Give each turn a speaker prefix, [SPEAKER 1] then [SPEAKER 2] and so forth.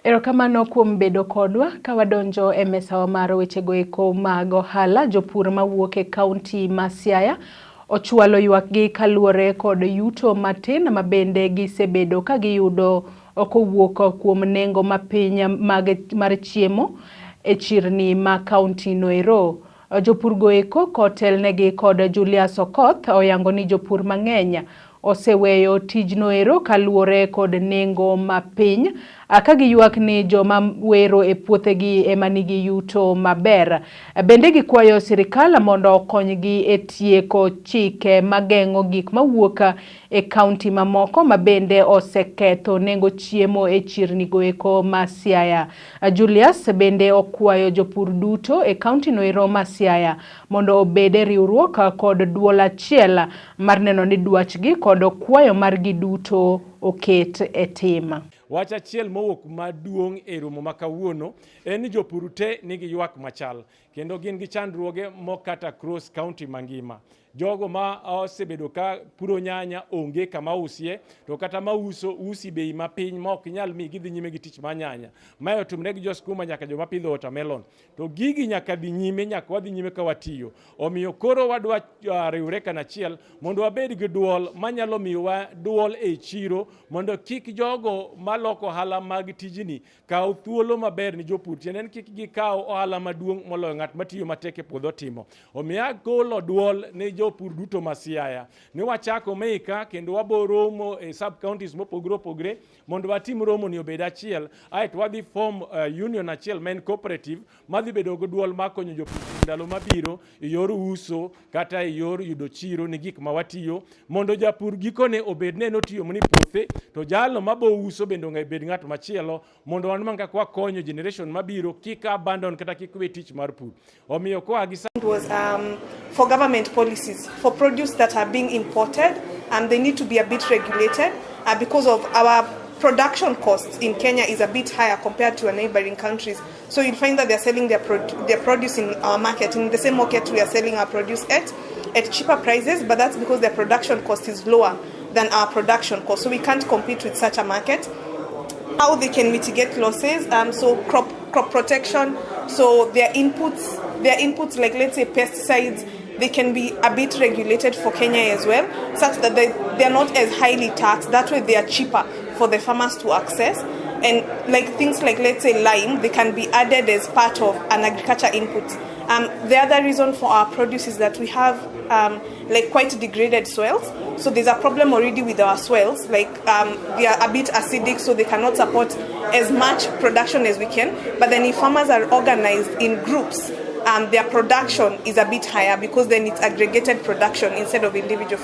[SPEAKER 1] Erokamano kuom bedo kodwa ka wadonjo e mesawa mar wechego eko mag ohala. Jopur mawuok e kaunti ma Siaya ochwalo ywakgi kaluwore kod yuto matin ma bende gisebedo ka giyudo kowuok kuom nengo mapiny mar chiemo e chirni ma kaunti no ero. Jopur go eko kotelnegi kod Julius Okoth oyango ni jopur mang'eny oseweyo tijno ero kaluwore kod nengo mapiny ka giywak ni joma wero e puothegi ema nigi yuto maber. Bende gikwayo sirikal mondo okonygi e tieko chike mageng'o gik mawuok e kaunti mamoko ma bende oseketho nengo chiemo e chirni go eko ma Siaya. Julius bende okwayo jopur duto e kaunti no ero ma Siaya mondo obed e riwruok kod duol achiel mar neno ni dwachgi kod kwayo margi duto oket e tim.
[SPEAKER 2] Wach achiel mowuok maduong' e romo ma kawuono en ni jopur te nigi ywak machal kendo gin gi chandruoge mokata cross county mangima. Jogo ma osebedo ka puro nyanya onge kama usie, to kata mauso usi bei mapiny ma ok nyal mi gidhi nyime gi tich ma nyanya. Mae otimre gi joskuma nyaka joma pidho watermelon. To gigi nyaka dhi nyime, nyaka wadhi nyime ka watiyo. Omiyo koro wadwa riwre kanachiel mondo wabed gi duol manyalo miyowa duol e chiro mondo kik jogo maloko ohala mag tijni kaw thuolo maber ni jopur. Tiende en kik gikaw ohala maduong' moloyo ng'at matiyo matek e puodho timo. Omiyo agolo duol ne jopur duto ma Siaya ni wachako meika kendo waboromo e sub counties mopogore opogore mondo watim romo ni obed achiel, aeto wadhi form union achiel men cooperative madhi bedo go duol makonyo jopur ndalo mabiro e yor uso kata e yor yudo chiro ni gik ma watiyo, mondo japur gikone obed ne notiyo mni puothe to jalo mabo uso bende onge bed ng'at machielo, mondo wan manga kwa konyo generation mabiro kik abandon kata kik we tich mar pur. Omiyo ko agi
[SPEAKER 3] was for government policies for produce that are being imported, and they need to be a bit regulated because of our production costs in Kenya is a bit higher compared to our neighboring countries. So you'll find that they're selling their produce in our market, in the same market we are selling our produce at cheaper prices, but that's because their production cost is lower than our production cost. So we can't compete with such a market. How they can mitigate losses, so crop protection, so their inputs like let's say pesticides, they can be a bit regulated for Kenya as well, such that they're not as highly taxed. That way they are cheaper for the farmers to access. And like things like let's say lime, they can be added as part of an agriculture input. The other reason for our produce is that we have like quite degraded soils. So there's a problem already with our soils, like they are a bit acidic, so they cannot support as much production as we can. But then if farmers are organized in groups, their production is a bit higher because then it's aggregated production instead of individual.